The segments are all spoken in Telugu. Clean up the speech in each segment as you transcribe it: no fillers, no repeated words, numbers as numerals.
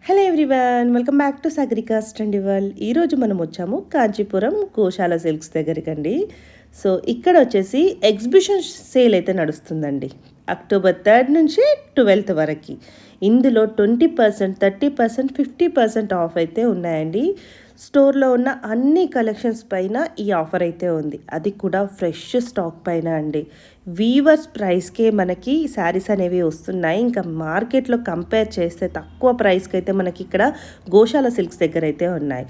Hello everyone, welcome back to Sagarika's ట్రెండివల్. ఈరోజు మనం వచ్చాము కాంచీపురం గోశాల సిల్క్స్ దగ్గరికండి. సో ఇక్కడ వచ్చేసి ఎగ్జిబిషన్ సేల్ అయితే నడుస్తుందండి, అక్టోబర్ 3 నుంచి 12 వరకు. ఇందులో 20%, 30%, 50% ఆఫ్ అయితే ఉన్నాయండి. స్టోర్లో ఉన్న అన్ని కలెక్షన్స్ పైన ఈ ఆఫర్ అయితే ఉంది, అది కూడా ఫ్రెష్ స్టాక్ పైన అండి. వీవర్స్ ప్రైస్కే మనకి శారీస్ అనేవి వస్తున్నాయి. ఇంకా మార్కెట్లో కంపేర్ చేస్తే తక్కువ ప్రైస్కి అయితే మనకి ఇక్కడ గోశాల సిల్క్స్ దగ్గర అయితే ఉన్నాయి.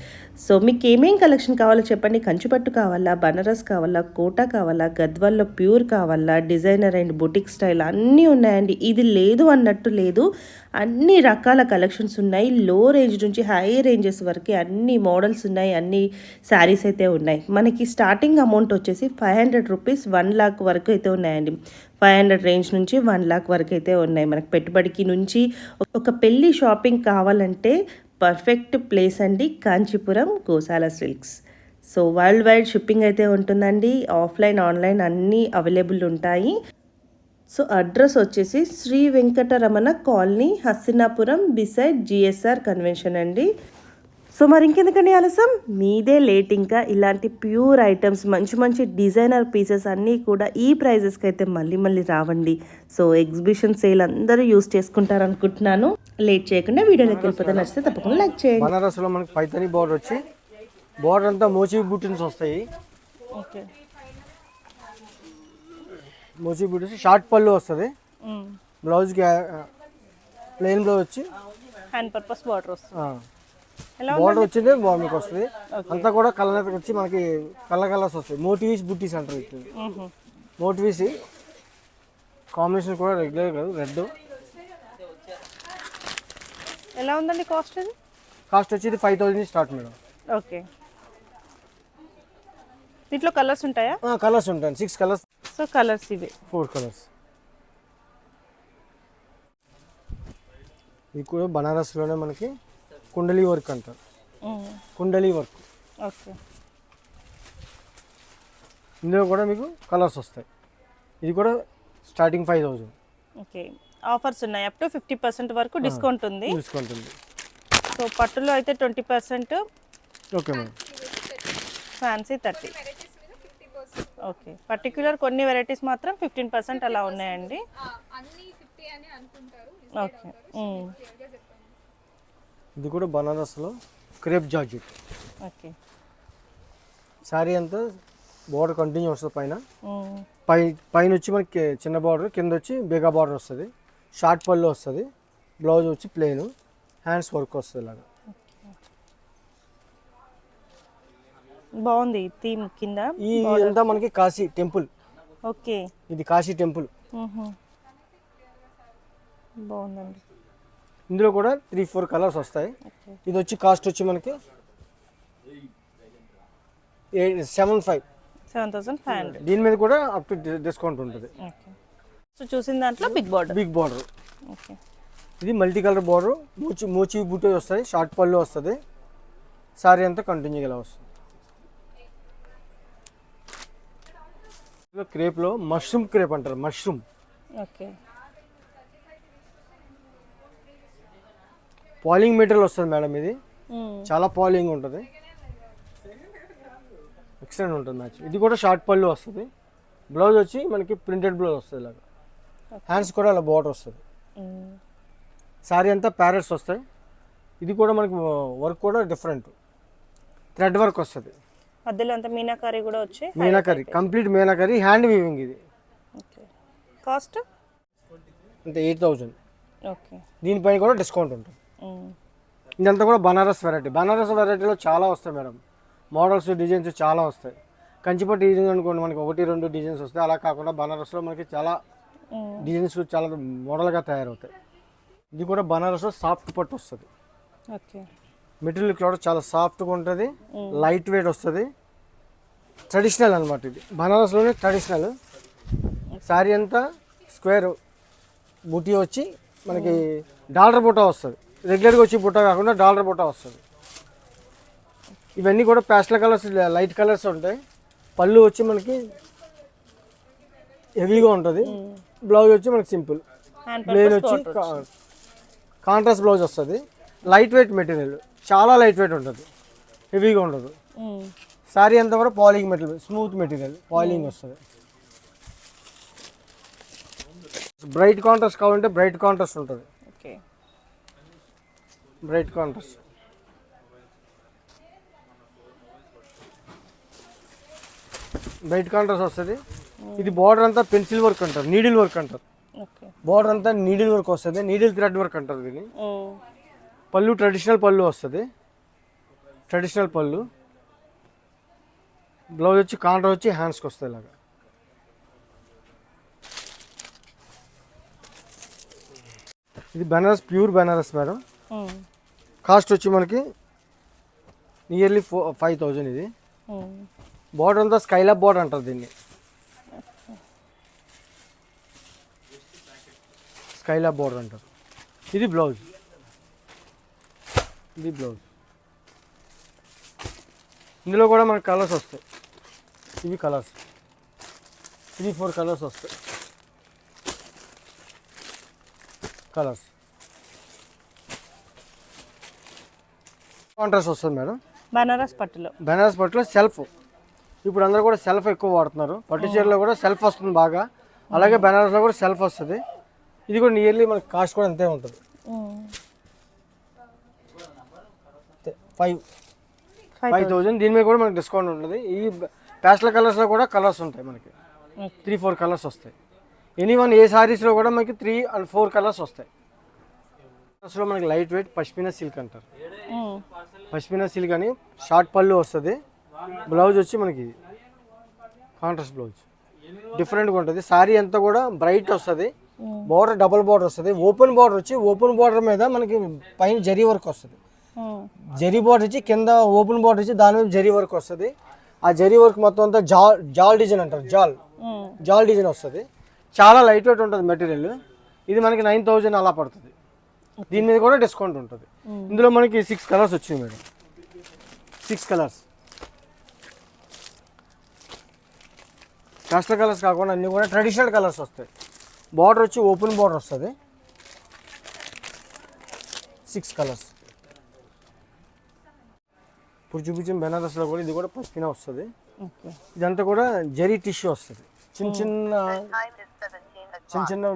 సో మీకు ఏమేం కలెక్షన్ కావాలో చెప్పండి. కంచుపట్టు కావాలా, బనారస్ కావాలా, కోటా కావాలా, గద్వాల్లో ప్యూర్ కావాలా, డిజైనర్ అండ్ బుటిక్ స్టైల్ అన్నీ ఉన్నాయండి. ఇది లేదు అన్నట్టు లేదు, అన్ని రకాల కలెక్షన్స్ ఉన్నాయి. లో రేంజ్ నుంచి హై రేంజెస్ వరకు అన్ని మోడల్స్ ఉన్నాయి, అన్ని శారీస్ అయితే ఉన్నాయి. మనకి స్టార్టింగ్ అమౌంట్ వచ్చేసి 500 రూపీస్ 1 లాక్ వరకు అయితే ఉన్నాయండి. 500 రేంజ్ నుంచి 1 లాక్ వరకు అయితే ఉన్నాయి. మనకు పెట్టుబడికి నుంచి ఒక పెళ్ళి షాపింగ్ కావాలంటే పర్ఫెక్ట్ ప్లేస్ అండి Kanchipuram Goshala silks. So world wide shipping అయితే ఉంటుందండి, ఆఫ్లైన్ ఆన్లైన్ అన్నీ అవైలబుల్ ఉంటాయి. సో అడ్రస్ వచ్చేసి Sri Venkataramana colony, Hastinapuram, beside GSR convention అండి. సో మరి ఇంకెందుకండి ఆలస్యం, మీదే లేట్. ఇంకా ఇలాంటి ప్యూర్ ఐటమ్స్, మంచి మంచి డిజైనర్ పీసెస్ అన్నీ కూడా ఈ ప్రైజెస్కి అయితే మళ్ళీ రావండి. సో ఎగ్జిబిషన్ సేల్ అందరూ యూస్ చేసుకుంటారు అనుకుంటున్నాను. లేట్ చేయకుండా వీడియోలోకి వెళ్ళిపోతే నచ్చితే తప్పకుండా లైక్ చేయండి. బనారస్లో మనకి పైతని బోర్డర్ వచ్చి, బోర్డర్ అంతా మోచి బుట్టిన్స్ వస్తాయి. ఓకే, మోచి బుట్టిన్స్ షార్ట్ పళ్ళు వస్తుంది. బ్లౌజ్కి ప్లెయిన్ బ్లౌజ్ వచ్చి హ్యాండ్ పర్పస్ బార్డర్ వస్తుంది. బార్డర్ వచ్చింది మీకు వస్తుంది. అంతా కూడా కలర్ వచ్చి మనకి కలర్స్ వస్తాయి. మోటివీస్ బుట్టీస్ అంటారు. మోటివీస్ కాంబినేషన్ కూడా రెగ్యులర్ కాదు, రెడ్. ఎలా ఉందండి కాస్ట్? ఇది కాస్ట్ వచ్చేది 5000 స్టార్ట్ మేడం. ఓకే, దీంట్లో కలర్స్ ఉంటాయా? కలర్స్ ఉంటాయి, 6 కలర్స్. సో కలర్స్ ఇవి 4 కలర్స్. ఇది కూడా బనారస్లోనే మనకి కుండలి వర్క్ అంటారు. కుండలి వర్క్. ఓకే, ఇందులో కూడా మీకు కలర్స్ వస్తాయి. ఇది కూడా స్టార్టింగ్ 5000. ఓకే, ఆఫర్స్ ఉన్నాయి. అప్ టు 50% వరకు డిస్కౌంట్ ఉంది. డిస్కౌంట్ ఉంది. సో పట్టులో అయితే 20%. Okay madam. Fancy 30. Okay, particular కొన్ని వెరైటీస్ మాత్రం 15% అలా ఉన్నాయండి. ఓకే, ఇది కూడా బనారస్లో క్రేప్ జార్జెట్. ఓకే, శారీ అంతా బార్డర్ కంటిన్యూ వస్తుంది. పైన వచ్చి మనకి చిన్న బార్డర్, కింద వచ్చి బేగా బార్డర్ వస్తుంది. షార్ట్ పళ్ళు వస్తుంది. బ్లౌజ్ వచ్చి ప్లెయిన్, హ్యాండ్స్ వర్క్ వస్తుంది. ఇలాగా బాగుంది థీమ్. కింద ఈ అంతా మనకి కాశీ టెంపుల్. ఓకే, ఇది కాశీ టెంపుల్. బాగుందండి. ఇందులో కూడా 3-4 కలర్స్ వస్తాయి. ఇది వచ్చి కాస్ట్ వచ్చి మనకి 7500. దీని మీద కూడా అప్ టు డిస్కౌంట్ ఉంటుంది. సో చూసిన దాంట్లో బిగ్ బార్డర్. ఓకే, ఇది మల్టీ కలర్ బార్డర్, మూచి బూటే వస్తాయి. షార్ట్ పళ్ళు వస్తుంది. సారీ అంతా కంటిన్యూ ఇలా వస్తుంది. క్రేప్లో మష్రూమ్ క్రేప్ అంటారు. మష్రూమ్. ఓకే, పాలింగ్ మెటీరియల్ వస్తుంది మేడం. ఇది చాలా పాలింగ్ ఉంటుంది, ఎక్సలెంట్ ఉంటుంది మ్యాచ్. ఇది కూడా షార్ట్ పళ్ళు వస్తుంది. బ్లౌజ్ వచ్చి మనకి ప్రింటెడ్ బ్లౌజ్ వస్తుంది. ఇలాగా హ్యాండ్స్ కూడా అలా బార్డర్ వస్తుంది. శారీ అంతా ప్యారెట్స్ వస్తాయి. ఇది కూడా మనకి వర్క్ కూడా డిఫరెంట్, థ్రెడ్ వర్క్ వస్తుంది. మధ్యలో అంతా మీనాకారి కూడా వచ్చి, meenakari, complete meenakari, hand weaving. ఇది కాస్ట్ అంటే 8000. ఓకే, దీనిపైన కూడా డిస్కౌంట్ ఉంటుంది. ఇదంతా కూడా బనారస్ వెరైటీ. బనారస్ వెరైటీలో చాలా వస్తాయి మేడం, మోడల్స్, డిజైన్స్ చాలా వస్తాయి. కంచిపట్టు డిజైన్ అనుకోండి, మనకి 1-2 డిజైన్స్ వస్తాయి. అలా కాకుండా బనారస్లో మనకి చాలా డిజైన్స్, చాలా మోడల్గా తయారవుతాయి. ఇది కూడా బనారస్లో సాఫ్ట్ పట్టు వస్తుంది. ఓకే, మెటీరియల్ కూడా చాలా సాఫ్ట్గా ఉంటుంది, లైట్ వెయిట్ వస్తుంది. ట్రెడిషనల్ అనమాట. ఇది బనారస్లోనే ట్రెడిషనల్. శారీ అంతా స్క్వేర్ బుటీ వచ్చి మనకి డాలర్ బుట్ట వస్తుంది. రెగ్యులర్గా వచ్చి బుట్ట కాకుండా డాలర్ బుట్ట వస్తుంది. ఇవన్నీ కూడా ప్యాస్టల్ కలర్స్, లైట్ కలర్స్ ఉంటాయి. పళ్ళు వచ్చి మనకి హెవీగా ఉంటుంది. బ్లౌజ్ వచ్చి మనకి సింపుల్ ప్లెయిన్ వచ్చి కాంట్రాస్ట్ బ్లౌజ్ వస్తుంది. లైట్ వెయిట్ మెటీరియల్, చాలా లైట్ వెయిట్ ఉంటుంది, హెవీగా ఉండదు. శారీ అంతా కూడా polling material, smooth material, polling వస్తుంది. బ్రైట్ కాంట్రాస్ట్ కావాలంటే బ్రైట్ కాంట్రాస్ట్ ఉంటుంది. Okay, bright contrast. Bright contrast వస్తుంది. ఇది బార్డర్ అంతా పెన్సిల్ వర్క్ అంటారు, నీడిల్ వర్క్ అంటారు. ఓకే, బార్డర్ అంతా నీడిల్ వర్క్ వస్తుంది, నీడిల్ థ్రెడ్ వర్క్ అంటారు దీన్ని. పళ్ళు ట్రెడిషనల్ పళ్ళు వస్తుంది, ట్రెడిషనల్ పళ్ళు. బ్లౌజ్ వచ్చి కాంట్రా వచ్చి హ్యాండ్స్కి వస్తుంది ఇలాగా. ఇది Banaras, pure Banaras madam. Cost వచ్చి మనకి నియర్లీ 5,000. ఇది బార్డర్ అంతా స్కైలాబ్ బార్డర్ అంటారు దీన్ని, స్కైలాబ్ బార్డర్ అంటారు. ఇది బ్లౌజ్, ఇది బ్లౌజ్. ఇందులో కూడా మనకు కలర్స్ వస్తాయి. ఇవి కలర్స్, ఇది 4 కలర్స్ వస్తాయి. కలర్స్ కాంట్రాస్ట్ వస్తుంది మేడం. బనారస్ పట్టులో, బెనారస్ పట్టులో సెల్ఫ్. ఇప్పుడు అందరూ కూడా సెల్ఫ్ ఎక్కువ వాడుతున్నారు. పట్టు చీరలో కూడా సెల్ఫ్ వస్తుంది బాగా, అలాగే బెనారస్లో కూడా సెల్ఫ్ వస్తుంది. ఇది కూడా నియర్లీ మనకి కాస్ట్ కూడా అంతే ఉంటుంది. 5,000. దీని మీద కూడా మనకి డిస్కౌంట్ ఉంటుంది. ఈ ప్యాస్టల్ కలర్స్లో కూడా కలర్స్ ఉంటాయి మనకి, 3-4 కలర్స్ వస్తాయి. ఎనీవన్ ఏ సారీస్లో కూడా మనకి 3 and 4 కలర్స్ వస్తాయి. కలర్స్లో మనకి లైట్ వెయిట్ పష్మినా సిల్క్ అంటారు. పష్మినా సిల్క్ అని షార్ట్ పళ్ళు వస్తుంది. బ్లౌజ్ వచ్చి మనకి కాంట్రాస్ట్ బ్లౌజ్, డిఫరెంట్గా ఉంటుంది. సారీ అంతా కూడా బ్రైట్ వస్తుంది. బార్డర్ డబుల్ బార్డర్ వస్తుంది. ఓపెన్ బార్డర్ వచ్చి ఓపెన్ బార్డర్ మీద మనకి పైన జరీ వర్క్ వస్తుంది. జరీ బార్డర్ వచ్చి కింద ఓపెన్ బార్డర్ వచ్చి దాని మీద జరీ వర్క్ వస్తుంది. ఆ జరీ వర్క్ మొత్తం అంతా జాల్ డిజైన్ అంటారు, జాల్ డిజైన్ వస్తుంది. చాలా లైట్ వెయిట్ ఉంటుంది మెటీరియల్. ఇది మనకి 9,000 అలా పడుతుంది. దీని మీద కూడా డిస్కౌంట్ ఉంటుంది. ఇందులో మనకి 6 కలర్స్ వచ్చింది మేడం, 6 కలర్స్. కాస్టల్ కలర్స్ కాకుండా అన్నీ కూడా ట్రెడిషనల్ కలర్స్ వస్తాయి. బార్డర్ వచ్చి ఓపెన్ బార్డర్ వస్తుంది. 6 కలర్స్. ఇప్పుడు చూపించిన బెనారస్లో కూడా ఇది కూడా పష్మినా వస్తుంది. ఇదంతా కూడా జరీ టిష్యూ వస్తుంది. చిన్న చిన్న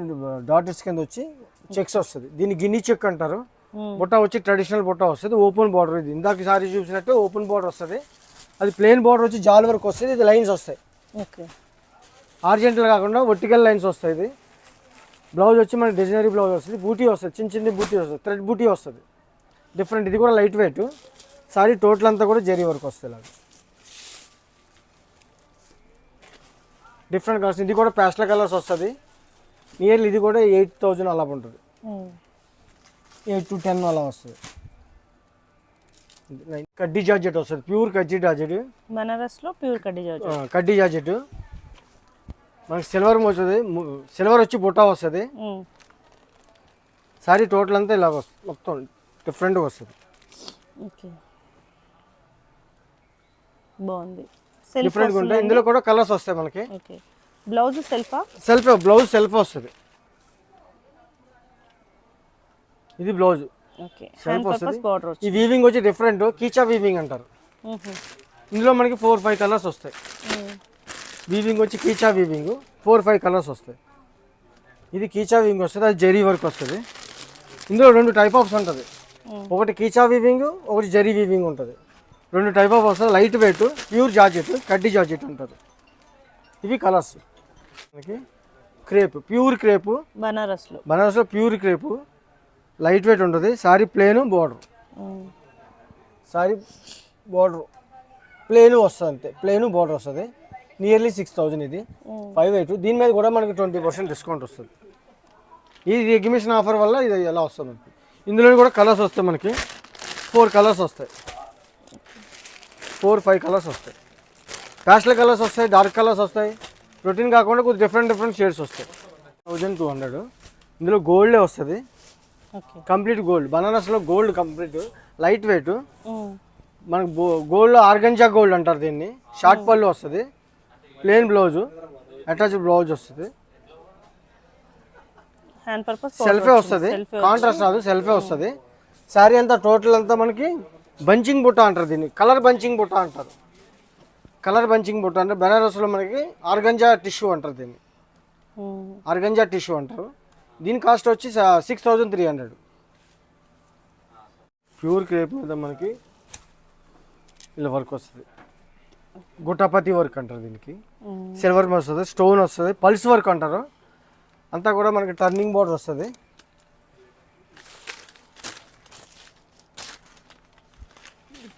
డాటర్స్ కింద వచ్చి చెక్స్ వస్తుంది. దీన్ని గిన్ని చెక్ అంటారు. బుట్ట వచ్చి ట్రెడిషనల్ బుట్ట వస్తుంది. ఓపెన్ బార్డర్, ఇది ఇందాక సారీ చూసినట్టు ఓపెన్ బార్డర్ వస్తుంది. అది ప్లెయిన్ బార్డర్ వచ్చి జాల్ వరకు వస్తుంది. ఇది లైన్స్ వస్తాయి, ఆర్జెంటల్ కాకుండా వర్టికల్ లైన్స్ వస్తాయి. ఇది బ్లౌజ్ వచ్చి మనకి డిజైనరీ బ్లౌజ్ వస్తుంది. బూటీ వస్తుంది, చిన్న చిన్న బూటీ వస్తుంది, థ్రెడ్ బూటీ వస్తుంది, డిఫరెంట్. ఇది కూడా లైట్ వెయిట్. సారీ టోటల్ అంతా కూడా జరీ వరకు వస్తుంది ఇలాగ. Different colours. ఇది కూడా ప్యాస్టల్ కలర్స్ వస్తుంది. నియర్లీ ఇది కూడా 8,000 అలా ఉంటుంది, 8 to 10 అలా వస్తుంది. కడ్డీ జార్జెట్ వస్తుంది, ప్యూర్ కడ్డీ జార్జెట్. బనారస్లో ప్యూర్ కడ్డీ జార్జెట్, కడ్డీ జార్జెట్. మనకి సిల్వర్ వస్తుంది, సిల్వర్ వచ్చి బుట్ట వస్తుంది. సారీ టోటల్ అంతా ఇలా వస్తుంది, మొత్తం డిఫరెంట్గా వస్తుంది. ఓకే, బాగుంది. డిఫరెంట్గా ఉంటాయి. ఇందులో కూడా కలర్స్ వస్తాయి మనకి. ఓకే, బ్లౌజ్ సెల్ఫా? సెల్ఫ్, బ్లౌజ్ సెల్ఫ్ వస్తుంది. ఇది బ్లౌజ్ సెల్ఫ్ వస్తుంది. ఈ వీవింగ్ వచ్చి డిఫరెంట్, కీచా వీవింగ్ అంటారు. ఇందులో మనకి 4-5 కలర్స్ వస్తాయి. వీవింగ్ వచ్చి కీచా వీవింగ్, 4-5 కలర్స్ వస్తాయి. ఇది కీచా వీవింగ్ వస్తుంది, అది జరీ వర్క్ వస్తుంది. ఇందులో 2 టైప్ ఆఫ్స్ ఉంటుంది. ఒకటి కీచా వీవింగ్, ఒకటి జరీ వీవింగ్ ఉంటుంది. 2 టైప్ ఆఫ్ వస్తుంది. లైట్ వెయిట్, ప్యూర్ జార్జెట్, కడ్డీ జార్జెట్ అంటారు. ఇవి కలర్స్. మనకి క్రేప్, ప్యూర్ క్రేపు, బనారస్లో ప్యూర్ క్రేపు, లైట్ వెయిట్ ఉంటుంది. Sari plain border, sari border plain వస్తుంది అంతే, ప్లేను బార్డర్ వస్తుంది. నియర్లీ 6,000. ఇది 5,800. దీని మీద కూడా మనకి 20% డిస్కౌంట్ వస్తుంది. ఈ ఎగ్జిబిషన్ ఆఫర్ వల్ల ఇది ఎలా వస్తుంది మనకి. ఇందులో కూడా కలర్స్ వస్తాయి మనకి. 4 కలర్స్ వస్తాయి, 4-5 కలర్స్ వస్తాయి. ప్యాస్టల్ కలర్స్ వస్తాయి, డార్క్ కలర్స్ వస్తాయి. రొటీన్ కాకుండా కొద్దిగా డిఫరెంట్ షేడ్స్ వస్తాయి. 1,200. ఇందులో గోల్డే వస్తుంది, కంప్లీట్ గోల్డ్. బనారస్లో గోల్డ్ కంప్లీట్, లైట్ వెయిట్. మనకు గోల్డ్ ఆర్గంజా గోల్డ్ అంటారు దీన్ని. షార్ట్ పళ్ళు వస్తుంది, ప్లెయిన్ బ్లౌజు, అటాచ్డ్ బ్లౌజ్ వస్తుంది. సెల్ఫే వస్తుంది, కాంట్రాస్ట్ రాదు, సెల్ఫే వస్తుంది. శారీ అంతా టోటల్ అంతా మనకి బంచింగ్ బుట్ట అంటారు దీన్ని, కలర్ బంచింగ్ బుట్ట అంటారు. కలర్ బంచింగ్ బుట్ట అంటే బెనారస్లో మనకి ఆర్గంజా టిష్యూ అంటారు దీన్ని, ఆర్గంజా టిష్యూ అంటారు. దీని కాస్ట్ వచ్చి 6300. ప్యూర్ క్రేప్ మీద మనకి ఇలా వర్క్ వస్తుంది, గుట్టపతి వర్క్ అంటారు దీనికి. సిల్వర్ వస్తుంది, స్టోన్ వస్తుంది, పల్స్ వర్క్ అంటారు. అంతా కూడా మనకి టర్నింగ్ బోర్డర్ వస్తుంది.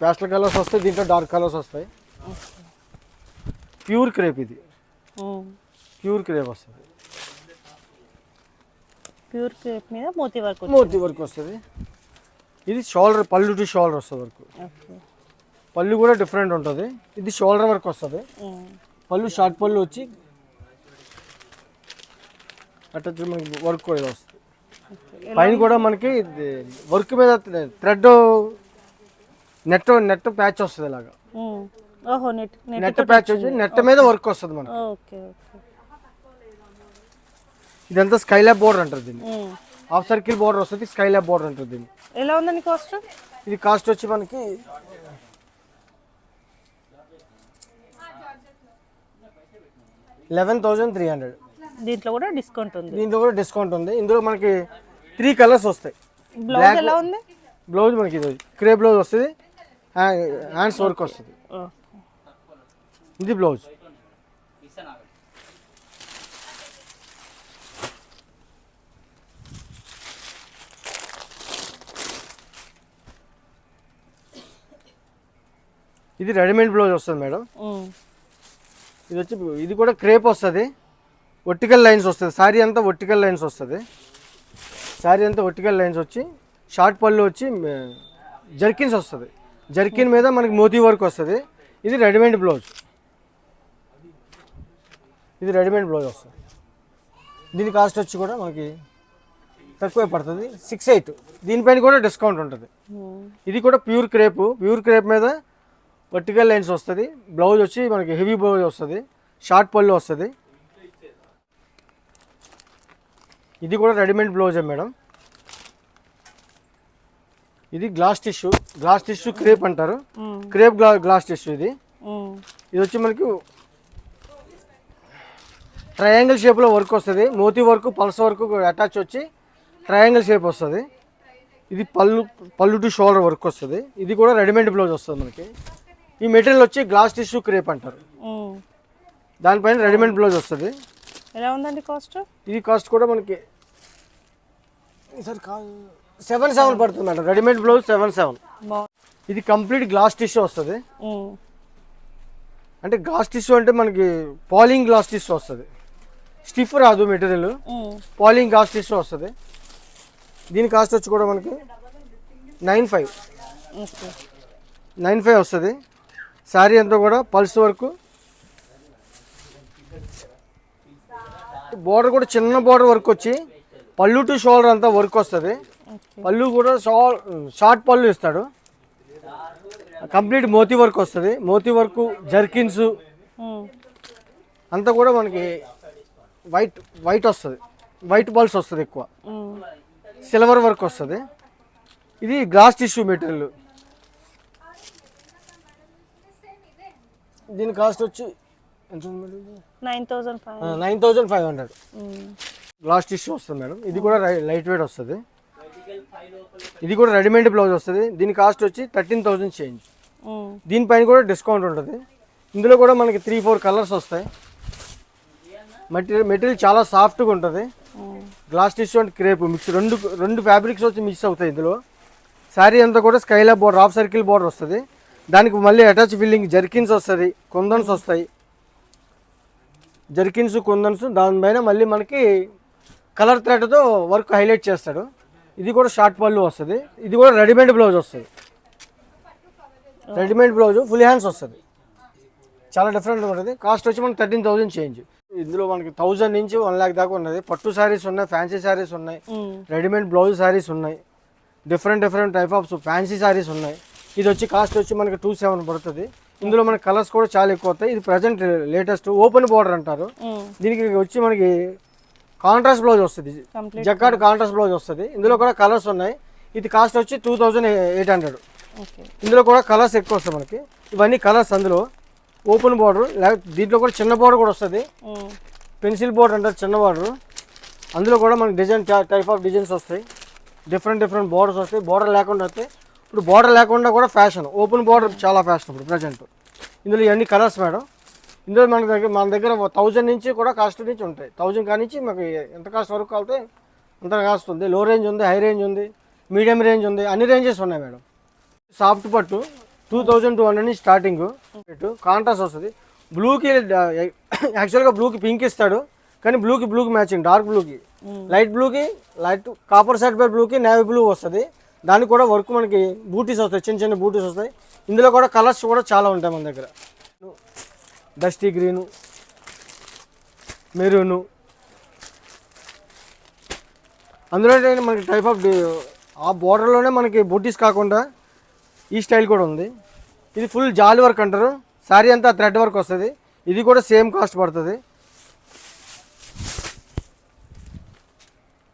ప్యాస్టల్ కలర్స్ వస్తాయి, దీంట్లో డార్క్ కలర్స్ వస్తాయి. ప్యూర్ క్రేప్ ఇది, ప్యూర్ క్రేప్ వస్తుంది. ప్యూర్ క్రేప్ మీద మోతీ వర్క్ వస్తుంది. ఇది షోల్డర్, పళ్ళు టు షోల్డర్ వస్తుంది వర్క్. పళ్ళు కూడా డిఫరెంట్ ఉంటుంది. ఇది షోల్డర్ వర్క్ వస్తుంది. పళ్ళు షార్ట్ పళ్ళు వచ్చి అట్లా మనకి వర్క్ కూడా వస్తుంది. పైన కూడా మనకి వర్క్ మీద థ్రెడ్ నెట్ ప్యాచ్ వస్తుంది ఇలాగా. నెట్ ప్యాచ్ వచ్చి నెట్ మీద వర్క్ వస్తుంది మనకి. ఇదంతా స్కై ల్యాబ్ బోర్డర్ అంటారు దీన్ని. హాఫ్ సర్కిల్ బోర్డర్ వస్తుంది, స్కై ల్యాబ్ బోర్డర్ అంటారు దీన్ని. ఎలా ఉందండి కాస్ట్? ఇది కాస్ట్ వచ్చి మనకి 11,300. దీంట్లో కూడా డిస్కౌంట్ ఉంది. ఇందులో మనకి 3 కలర్స్ వస్తాయి. బ్లౌజ్ ఎలా ఉంది? బ్లౌజ్ మనకి ఇది క్రే బ్లౌజ్ వస్తుంది, హ్యాండ్స్ వర్క్ వస్తుంది. ఇది బ్లౌజ్. ఇది రెడీమేడ్ బ్లౌజ్ వస్తుంది మేడం. ఇది వచ్చి ఇది కూడా క్రేప్ వస్తుంది, వర్టికల్ లైన్స్ వస్తుంది. శారీ అంతా వర్టికల్ లైన్స్ వస్తుంది. శారీ అంతా వర్టికల్ లైన్స్ వచ్చి షార్ట్ పళ్ళు వచ్చి జర్కిన్స్ వస్తుంది. జర్కిన్ మీద మనకి మోతీ వర్క్ వస్తుంది. ఇది రెడీమేడ్ బ్లౌజ్. వస్తుంది. దీని కాస్ట్ వచ్చి కూడా మనకి తక్కువే పడుతుంది, 68. దీనిపైన కూడా డిస్కౌంట్ ఉంటుంది. ఇది కూడా ప్యూర్ క్రేప్ మీద వర్టికల్ లైన్స్ వస్తుంది. బ్లౌజ్ వచ్చి మనకి హెవీ బ్లౌజ్ వస్తుంది, షార్ట్ పళ్ళు వస్తుంది. ఇది కూడా రెడీమేడ్ బ్లౌజే మేడం. ఇది గ్లాస్ టిష్యూ క్రేప్ అంటారు. క్రేప్ గ్లాస్ టిష్యూ ఇది వచ్చి మనకి ట్రయాంగిల్ షేప్లో వర్క్ వస్తుంది. మోతీ వర్క్, పల్స్ వర్క్ అటాచ్ వచ్చి ట్రయాంగిల్ షేప్ వస్తుంది. ఇది పళ్ళు టు షోల్డర్ వర్క్ వస్తుంది. ఇది కూడా రెడీమేడ్ బ్లౌజ్ వస్తుంది మనకి. ఈ మెటీరియల్ వచ్చి గ్లాస్ టిష్యూ క్రేప్ అంటారు. దానిపైన రెడీమేడ్ బ్లౌజ్ వస్తుంది. ఎలా ఉందండి కాస్ట్? ఇది కాస్ట్ కూడా మనకి 77 పడుతుంది మేడం. Readymade blouse 77. ఇది కంప్లీట్ గ్లాస్ టిష్యూ వస్తుంది. అంటే గ్లాస్ టిష్యూ అంటే మనకి పాలింగ్ గ్లాస్ టిష్యూ వస్తుంది, స్టిఫ్ రాదు మెటీరియల్. పాలింగ్ గ్లాస్ టిష్యూ వస్తుంది. దీని కాస్ట్ వచ్చి కూడా మనకి 95 వస్తుంది. శారీ అంతా కూడా పల్స్ వర్క్, బోర్డర్ కూడా చిన్న బోర్డర్ వర్క్ వచ్చి పళ్ళు టు షోల్డర్ అంతా వర్క్ వస్తుంది. పళ్ళు కూడా షార్ట్ పళ్ళు ఇస్తాడు. కంప్లీట్ మోతీ వర్క్ వస్తుంది. మోతీ వర్క్, జర్కిన్స్ అంతా కూడా మనకి వైట్ వస్తుంది. వైట్ బాల్స్ వస్తుంది ఎక్కువ. సిల్వర్ వర్క్ వస్తుంది. ఇది గ్లాస్ టిష్యూ మెటీరియల్. దీని కాస్ట్ వచ్చి 9,500. గ్లాస్ టిష్యూ వస్తుంది మేడం. ఇది కూడా లైట్ వెయిట్ వస్తుంది. ఇది కూడా రెడీమేడ్ బ్లౌజ్ వస్తుంది. దీని కాస్ట్ వచ్చి 13,000 చేంజ్. దీనిపైన కూడా డిస్కౌంట్ ఉంటుంది. ఇందులో కూడా మనకి 3-4 కలర్స్ వస్తాయి. మెటీరియల్ చాలా సాఫ్ట్గా ఉంటుంది. Glass tissue and crepe mix, రెండు ఫ్యాబ్రిక్స్ వచ్చి మిక్స్ అవుతాయి ఇందులో. శారీ అంతా కూడా Skylab border, half circle border వస్తుంది. దానికి మళ్ళీ అటాచ్ ఫిల్లింగ్ జర్కిన్స్ వస్తుంది, కుందన్స్ వస్తాయి. జర్కిన్స్, కుందన్స్, దానిపైన మళ్ళీ మనకి కలర్ థ్రెడ్తో వర్క్ హైలైట్ చేస్తాడు. ఇది కూడా షార్ట్ పళ్ళు వస్తుంది. ఇది కూడా రెడీమేడ్ బ్లౌజ్ వస్తుంది. రెడీమేడ్ బ్లౌజ్ ఫుల్ హ్యాండ్స్ వస్తుంది. చాలా డిఫరెంట్గా ఉంటుంది. కాస్ట్ వచ్చి మనకి 13,000 చేంజ్. ఇందులో మనకి 1000 నుంచి 1 lakh దాకా ఉన్నది. పట్టు శారీస్ ఉన్నాయి, ఫ్యాన్సీ శారీస్ ఉన్నాయి, రెడీమేడ్ బ్లౌజ్ శారీస్ ఉన్నాయి, different type of fancy saris ఉన్నాయి. ఇది వచ్చి కాస్ట్ వచ్చి మనకి 27 పడుతుంది. ఇందులో మనకి కలర్స్ కూడా చాలా ఎక్కువ వస్తాయి. ఇది ప్రజెంట్ లేటెస్ట్ ఓపెన్ బోర్డర్ అంటారు. దీనికి వచ్చి మనకి కాంట్రాస్ట్ బ్లౌజ్ వస్తుంది, జకార్డ్ కాంట్రాస్ట్ బ్లౌజ్ వస్తుంది. ఇందులో కూడా కలర్స్ ఉన్నాయి. ఇది కాస్ట్ వచ్చి 2800. ఓకే. ఇందులో కూడా కలర్స్ ఎక్కువ వస్తాయి మనకి. ఇవన్నీ కలర్స్ అందులో ఓపెన్ బార్డర్, దీంట్లో కూడా చిన్న బార్డర్ కూడా వస్తుంది. పెన్సిల్ బోర్డర్ అంటారు, చిన్న బార్డర్. అందులో కూడా మనకి డిజైన్ టైప్ ఆఫ్ డిజైన్స్ వస్తాయి, డిఫరెంట్ బోర్డర్స్ వస్తాయి. బోర్డర్ లేకుండా వస్తాయి. ఇప్పుడు బోర్డర్ లేకుండా కూడా ఫ్యాషన్, ఓపెన్ బోర్డర్ చాలా ఫ్యాషన్ ఇప్పుడు ప్రజెంట్. ఇందులో ఇవన్నీ కలర్స్ మేడం. ఇందులో మన దగ్గర 1000 నుంచి కూడా కాస్ట్ నుంచి ఉంటాయి. 1000 కానించి మాకు ఎంత కాస్ట్ వరకు కావాలంటే అంత కాస్ట్ ఉంది. లో రేంజ్ ఉంది, హై రేంజ్ ఉంది, మీడియం రేంజ్ ఉంది, అన్ని రేంజెస్ ఉన్నాయి మేడం. సాఫ్ట్ పట్టు 2200 నుంచి స్టార్టింగ్. కాంట్రాస్ట్ వస్తుంది. బ్లూకి యాక్చువల్గా బ్లూకి పింక్ ఇస్తాడు, కానీ బ్లూకి మ్యాచింగ్, డార్క్ బ్లూకి లైట్ బ్లూకి కాపర్ సర్టిఫైడ్ బ్లూకి నేవీ బ్లూ వస్తుంది. దానికి కూడా వర్క్ మనకి బూటీస్ వస్తాయి, చిన్న బూటీస్ వస్తాయి. ఇందులో కూడా కలర్స్ కూడా చాలా ఉంటాయి మన దగ్గర. డస్టీ గ్రీను, మెరూను, అందులో మనకి టైప్ ఆఫ్ ఆ బోర్డర్లోనే మనకి బూటీస్ కాకుండా ఈ స్టైల్ కూడా ఉంది. ఇది ఫుల్ జాలి వర్క్ అంటారు. శారీ అంతా థ్రెడ్ వర్క్ వస్తుంది. ఇది కూడా సేమ్ కాస్ట్ పడుతుంది.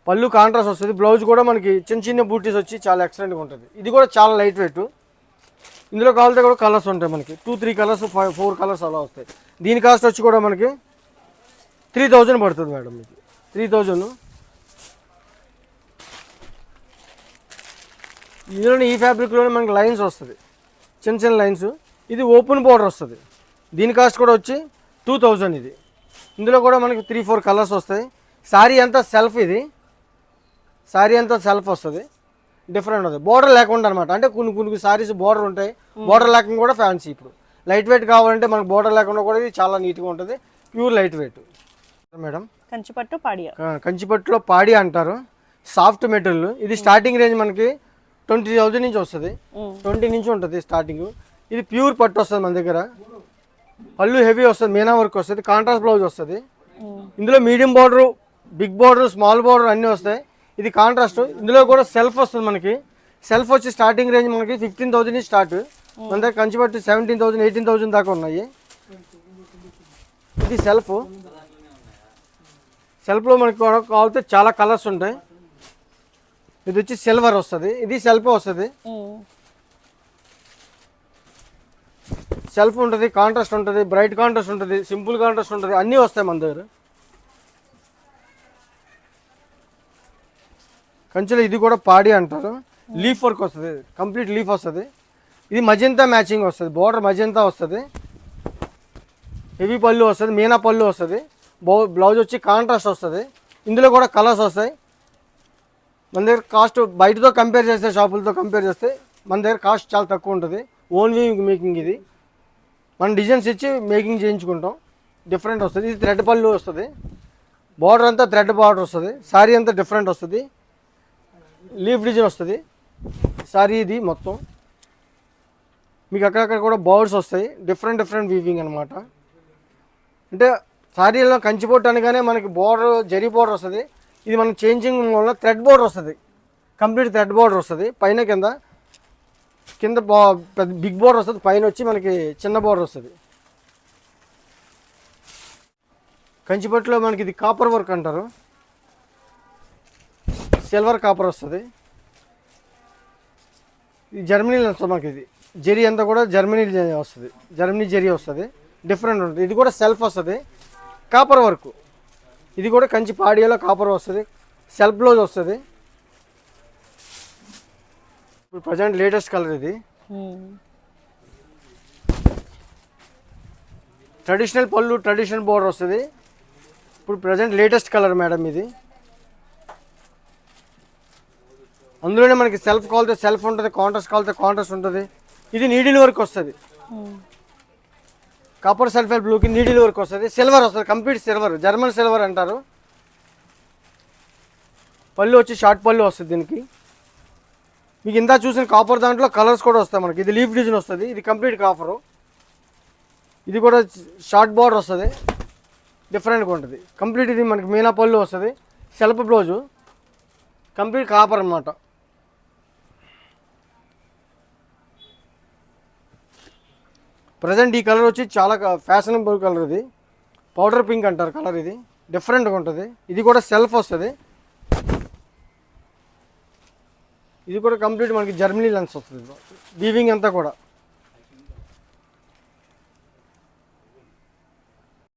పళ్ళు కాంట్రాస్ట్ వస్తుంది. బ్లౌజ్ కూడా మనకి చిన్న బూటీస్ వచ్చి చాలా ఎక్సలెంట్గా ఉంటుంది. ఇది కూడా చాలా లైట్ వెయిట్. ఇందులో కావాలంటే కూడా కలర్స్ ఉంటాయి మనకి. 2-3 కలర్స్ 4 కలర్స్ అలా వస్తాయి. దీని కాస్ట్ వచ్చి కూడా మనకి 3000 పడుతుంది మేడం. మీకు 3000. ఇందులోనే ఈ ఫ్యాబ్రిక్లోనే మనకి లైన్స్ వస్తుంది, చిన్న లైన్స్. ఇది ఓపెన్ బోర్డర్ వస్తుంది. దీని కాస్ట్ కూడా వచ్చి 2000 ఇది. ఇందులో కూడా మనకి 3-4 కలర్స్ వస్తాయి. శారీ అంతా సెల్ఫ్, ఇది శారీ అంతా సెల్ఫ్ వస్తుంది. డిఫరెంట్ అవుతుంది, బోర్డర్ లేకుండా అనమాట. అంటే కొన్ని శారీస్ బోర్డర్ ఉంటాయి, బోర్డర్ లేకుండా కూడా ఫ్యాన్సీ. ఇప్పుడు లైట్ వెయిట్ కావాలంటే మనకు బోర్డర్ లేకుండా కూడా ఇది చాలా నీట్గా ఉంటుంది. Pure light weight madam. కంచిపట్టు పాడియా, కంచిపట్టులో పాడి అంటారు. Soft material. ఇది స్టార్టింగ్ రేంజ్ మనకి 20,000 నుంచి వస్తుంది, 20 నుంచి ఉంటుంది స్టార్టింగ్. ఇది ప్యూర్ పట్టు వస్తుంది మన దగ్గర. పళ్ళు హెవీ వస్తుంది, మీనా వర్క్ వస్తుంది, కాంట్రాస్ట్ బ్లౌజ్ వస్తుంది. ఇందులో medium border, big border, small border అన్నీ వస్తాయి. ఇది కాంట్రాస్ట్. ఇందులో కూడా సెల్ఫ్ వస్తుంది మనకి. సెల్ఫ్ వచ్చి స్టార్టింగ్ రేంజ్ మనకి 15,000 నుంచి స్టార్ట్. మన దగ్గర కంచిపట్టు 17,000, 18,000 దాకా ఉన్నాయి. ఇది సెల్ఫ్. సెల్ఫ్లో మనకి కావాలంటే చాలా కలర్స్ ఉంటాయి. ఇది వచ్చి సిల్వర్ వస్తుంది. ఇది సెల్ఫ్ వస్తుంది. సెల్ఫ్ ఉంటుంది, కాంట్రాస్ట్ ఉంటుంది, బ్రైట్ కాంట్రాస్ట్ ఉంటుంది, సింపుల్ కాంట్రాస్ట్ ఉంటుంది, అన్నీ వస్తాయి మన దగ్గర. కంచెలో ఇది కూడా పాడి అంటారు. లీఫ్ వర్క్ వస్తుంది, కంప్లీట్ లీఫ్ వస్తుంది. ఇది మజంతా మ్యాచింగ్ వస్తుంది, బోర్డర్ మజంతా వస్తుంది. హెవీ పళ్ళు వస్తుంది, మీనా పళ్ళు వస్తుంది. బ్లౌజ్ వచ్చి కాంట్రాస్ట్ వస్తుంది. ఇందులో కూడా కలర్స్ వస్తాయి. మన దగ్గర కాస్ట్ బయటతో కంపేర్ చేస్తే, షాపులతో కంపేర్ చేస్తే మన దగ్గర కాస్ట్ చాలా తక్కువ ఉంటుంది. ఓన్ మేకింగ్ ఇది. మనం డిజైన్స్ ఇచ్చి మేకింగ్ చేయించుకుంటాం. డిఫరెంట్ వస్తుంది. ఇది థ్రెడ్ పళ్ళు వస్తుంది. బార్డర్ అంతా థ్రెడ్ బార్డర్ వస్తుంది. శారీ అంతా డిఫరెంట్ వస్తుంది. లీఫ్ డిజైన్ వస్తుంది శారీ. ఇది మొత్తం మీకు అక్కడక్కడ కూడా బర్డ్స్ వస్తాయి. డిఫరెంట్ వీవింగ్ అనమాట. అంటే శారీలో కంచిపట్టు అనగానే మనకి బోర్డర్, జరీ బోర్డర్ వస్తుంది. ఇది మనం చేంజింగ్ వల్ల థ్రెడ్ బోర్డర్ వస్తుంది. కంప్లీట్ థ్రెడ్ బోర్డర్ వస్తుంది. పైన కింద పెద్ద బిగ్ బోర్డర్ వస్తుంది. పైన వచ్చి మనకి చిన్న బోర్డర్ వస్తుంది. కంచిపట్టులో మనకి ఇది కాపర్ వర్క్ అంటారు. సిల్వర్ కాపర్ వస్తుంది. ఇది జర్మనీలో వస్తుంది మనకి. ఇది జరీ అంతా కూడా జర్మనీ వస్తుంది, జర్మనీ జరీ వస్తుంది. డిఫరెంట్ ఉంటుంది. ఇది కూడా సెల్ఫ్ వస్తుంది, కాపర్ వర్క్. ఇది కూడా కంచి పాడియాలో కాపర్ వస్తుంది. సెల్ఫ్ బ్లౌజ్ వస్తుంది. ఇప్పుడు ప్రజెంట్ లేటెస్ట్ కలర్ ఇది. ట్రెడిషనల్ పళ్ళు, ట్రెడిషనల్ బోర్డర్ వస్తుంది. ఇప్పుడు ప్రజెంట్ లేటెస్ట్ కలర్ మేడం ఇది. అందులోనే మనకి సెల్ఫ్ కావాలితే సెల్ఫ్ ఉంటుంది, కాంట్రాస్ట్ కావాలితే కాంట్రాస్ట్ ఉంటుంది. ఇది నీడిల్ వర్క్ వస్తుంది. కాపర్ సల్ఫైడ్ బ్లూకి నీడిల్ వర్క్ వస్తుంది. సిల్వర్ వస్తుంది, కంప్లీట్ సిల్వర్, జర్మన్ సిల్వర్ అంటారు. పళ్ళు వచ్చి షార్ట్ పళ్ళు వస్తుంది దీనికి. మీకు ఇందా చూసిన కాపర్ దాంట్లో కలర్స్ కూడా వస్తాయి మనకి. ఇది లీఫ్ డిజైన్ వస్తుంది. ఇది కంప్లీట్ కాపరు. ఇది కూడా షార్ట్ బార్డర్ వస్తుంది. డిఫరెంట్గా ఉంటుంది కంప్లీట్. ఇది మనకి మీనా పళ్ళు వస్తుంది. సెల్ఫ్ బ్లౌజు, కంప్లీట్ కాపర్ అన్నమాట. ప్రజెంట్ ఈ కలర్ వచ్చి చాలా ఫ్యాషనబుల్ కలర్. ఇది పౌడర్ పింక్ అంటారు కలర్. ఇది డిఫరెంట్గా ఉంటుంది. ఇది కూడా సెల్ఫ్ వస్తుంది. ఇది కూడా కంప్లీట్ మనకి జర్మనీ లెన్స్ వస్తుంది వీవింగ్ అంతా కూడా